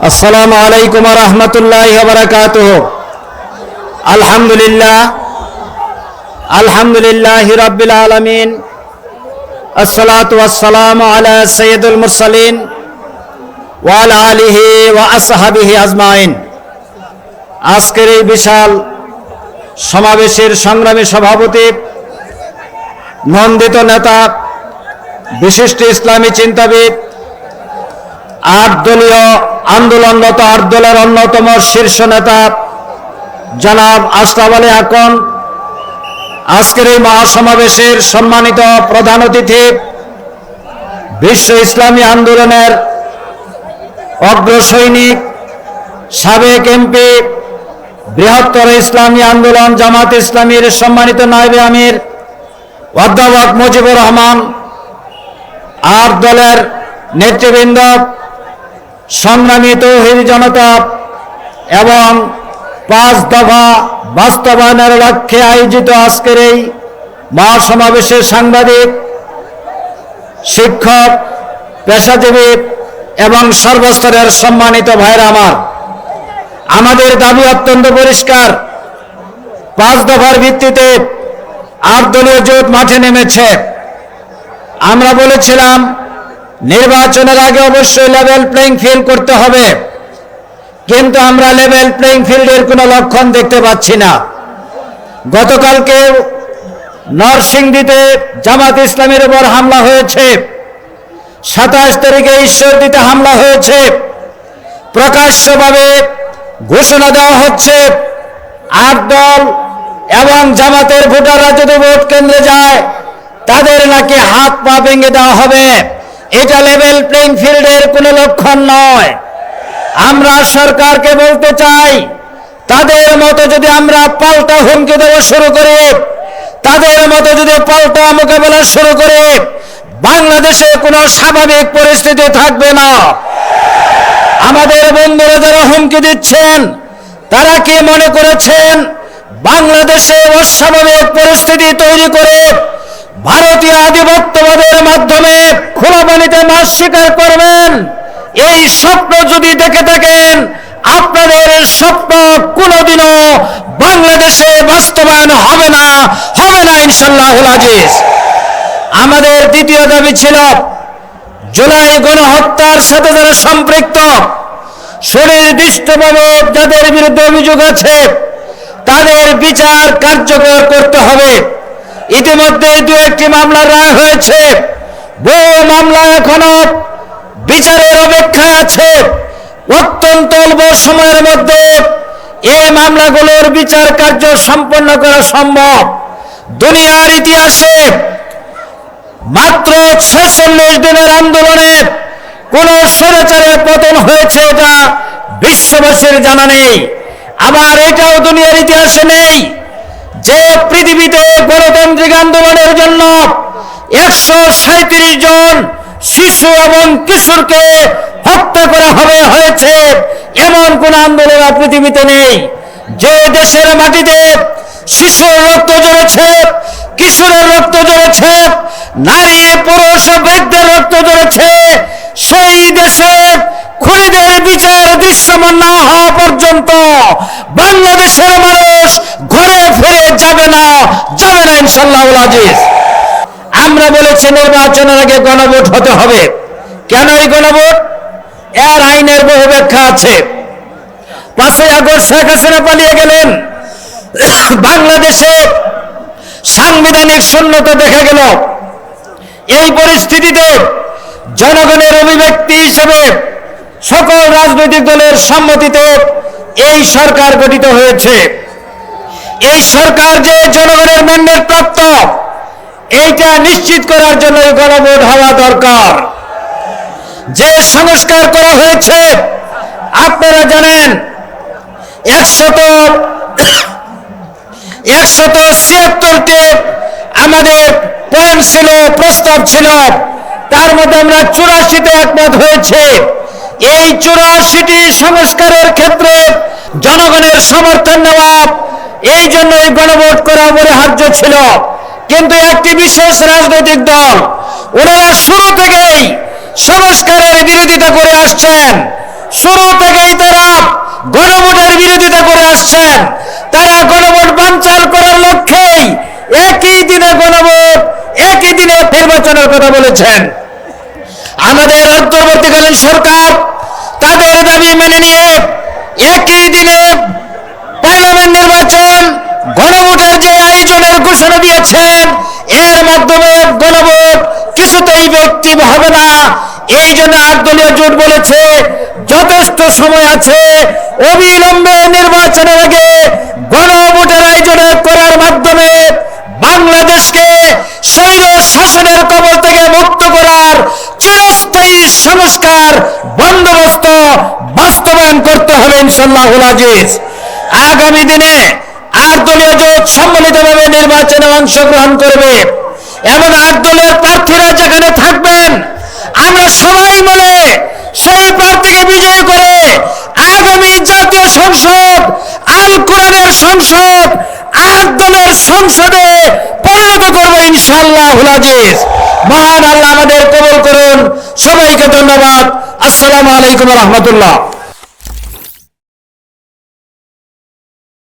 আসসালামু আলাইকুম ওয়া রাহমাতুল্লাহি ওয়া বারাকাতুহু। আলহামদুলিল্লাহি রাব্বিল আলামিন। আসসালাতু ওয়াসসালামু আলা সাইয়্যিদুল মুরসালিন ওয়া আলা আলিহি ওয়া আসহাবিহি আজমাইন। আজকের এই বিশাল সমাবেশের সংগ্রামী সভাপতি, নন্দিত নেতা, বিশিষ্ট ইসলামী চিন্তাবিদ, ৮ দলীয় আন্দোলনরত ৮ দলের অন্যতম শীর্ষ নেতা জনাব আশরাফ আলী আকন, আজকের এই মহাসমাবেশের সম্মানিত প্রধান অতিথি, বিশ্ব ইসলামী আন্দোলনের অগ্রসৈনিক, সাবেক এমপি, বৃহত্তর ইসলামী আন্দোলন জামাত ইসলামীর সম্মানিত নায়েবে আমির অধ্যাপক মুজিবুর রহমান, ৮ দলের নেতৃবৃন্দ, সংগ্রামী তৌহিদি জনতা এবং ৫ দফা বাস্তবায়নের লক্ষ্যে আয়োজিত আজকের এই মহাসমাবেশের সাংবাদিক, শিক্ষক, পেশাজীবী এবং সর্বস্তরের সম্মানিত ভাইরা আমাদের দাবি অত্যন্ত পরিষ্কার। ৫ দফার ভিত্তিতে ৮ দলীয় জোট মাঠে নেমেছে। আমরা বলেছিলাম নির্বাচনের আগে অবশ্যই লেভেল প্লেইং ফিল্ড করতে হবে, কিন্তু আমরা লেভেল প্লেইং ফিল্ডের কোনো লক্ষণ দেখতে পাচ্ছি না। গতকালকে নরসিংদীতে জামাত ইসলামের উপর হামলা হয়েছে, ২৭ তারিখে ঈশ্বরদীতে হামলা হয়েছে। প্রকাশ্যভাবে ঘোষণা দেওয়া হচ্ছে ৮ দল এবং জামাতের ভোটাররা যদি ভোট কেন্দ্রে যায় তাদের নাকি হাত পা ভেঙে দেওয়া হবে। এটা লেভেল প্লেইং ফিল্ডের কোনো লক্ষণ নয়। আমরা সরকারকে বলতে চাই, তাদের মতো যদি আমরা পাল্টা হুমকি দেওয়া শুরু করি, তাদের মতো যদি পাল্টা মোকাবেলা শুরু করি, বাংলাদেশে কোনো স্বাভাবিক পরিস্থিতি থাকবে না। আমাদের বন্ধুরা যারা হুমকি দিচ্ছেন, তারা কি মনে করেছেন বাংলাদেশে অস্বাভাবিক পরিস্থিতি তৈরি করে ভারতীয় আধিপত্যবাদের মাধ্যমে খোলা পানিতে মাছ শিকার করবেন? এই স্বপ্ন যদি দেখে থাকেন, আপনাদের স্বপ্ন কোনোদিনও বাংলাদেশে বাস্তবায়ন হবে না ইনশাআল্লাহুল আজিজ। আমাদের দ্বিতীয় দাবি ছিল, জুলাই গণহত্যার সাথে যারা সম্পৃক্ত, সুনির্দিষ্টভাবে যাদের বিরুদ্ধে অভিযোগ আছে, তাদের বিচার কার্যকর করতে হবে। ইতিমধ্যে ২-১টি মামলার রায় হয়েছে, বহু মামলা এখনো বিচারের অপেক্ষায় আছে। অত্যন্ত অল্প সময়ের মধ্যে এই মামলাগুলোর বিচার কার্য সম্পন্ন করা সম্ভব। দুনিয়ার ইতিহাসে মাত্র ৪৬ দিনের আন্দোলনে কোন স্বৈরাচারের পতন হয়েছে এটা বিশ্ববাসীর জানা নেই। আবার এটাও দুনিয়ার ইতিহাসে নেই যে পৃথিবীতে গণতান্ত্রিক আন্দোলনের জন্য ১৩৭ জন শিশু এবং কিশোরকে হত্যা করা হয়েছে, এমন কোন আন্দোলন পৃথিবীতে নেই। যে দেশের মাটিতে শিশুর রক্ত ঝরেছে, কিশোরের রক্ত ঝরেছে, নারী পুরুষ বৃদ্ধের রক্ত ঝরেছে, সেই দেশে খুনিদের বিচার দৃশ্যমান না হওয়া পর্যন্ত বাংলাদেশের মানুষ ঘরে ফিরে যাবে না ইনশাআল্লাহুল আজিজ। আমরা বলেছি নির্বাচনের আগে গণভোট হতে হবে। কেন এই গণভোট? এর আইনের বহু ব্যাখ্যা আছে। ৫ই আগস্ট শেখ হাসিনা পালিয়ে গেলেন, বাংলাদেশে সাংবিধানিক শূন্যতা দেখা গেল। এই পরিস্থিতিতে জনগণের অভিব্যক্তি হিসেবে সকল রাজনৈতিক দলের সম্মতিতে এই সরকার গঠিত হয়েছে। এই সরকার যে জনগণের ম্যান্ডেট প্রাপ্ত, এইটা নিশ্চিত করার জন্য গণভোট হওয়া দরকার। যে সংস্কার করা হয়েছে, আপনারা জানেন ১৭৬তে আমাদের পয়েন্ট ছিল, প্রস্তাব ছিল, তার মধ্যে আমরা ৮৪তে একমত হয়েছে। এই ৮৪টি সংস্কারের ক্ষেত্রে জনগণের সমর্থন নেওয়া, এই জন্য এই গণভোট করা অপরিহার্য ছিল। কিন্তু একটি বিশেষ রাজনৈতিক দল, ওনারা শুরু থেকেই সংস্কারের বিরোধিতা করে আসছেন। শুরু থেকেই তারা গণভোটের বিরোধিতা করে আসছেন। তারা গণভোট বানচাল করার লক্ষ্যেই একই দিনে গণভোট, একই দিনে নির্বাচনের কথা বলেছেন। আমাদের অন্তর্বর্তীকালীন সরকার তাদের দাবি মেনে নিয়ে একই দিনে পার্লামেন্ট নির্বাচন, গণভোটের যে আয়োজনের ঘোষণা দিয়েছেন, এর মাধ্যমে গণভোট কিছুতেই ব্যক্তিম হবে না। এই জন্য 8 দলীয় জোট বলেছে যথেষ্ট সময় আছে, অবিলম্বে নির্বাচনের আগে গণভোটের আয়োজন করার মাধ্যমে বাংলাদেশকে স্বৈর শাসনের কবল থেকে মুক্ত করার চিরস্থায়ী সংস্কার বন্দোবস্ত বাস্তবায়ন করতে হবে ইনশাআল্লাহুল আজিজ। আগামী দিনে 8 দলীয় জোট সম্মিলিতভাবে নির্বাচনে অংশগ্রহণ করবে এবং 8 দলের প্রার্থীরা যেখানে থাকবেন, আমরা সবাই মিলে সেই প্রার্থীকে বিজয়ী করে আগামী জাতীয় সংসদ, আল কোরআনের সংসদ, 8 দলের সংসদে পরিণত করবো ইনশাআল্লাহুল আজিজ। মহান আল্লাহ আমাদের কবুল করুন। সবাইকে ধন্যবাদ। আসসালামু আলাইকুম ওয়া রাহমাতুল্লাহ।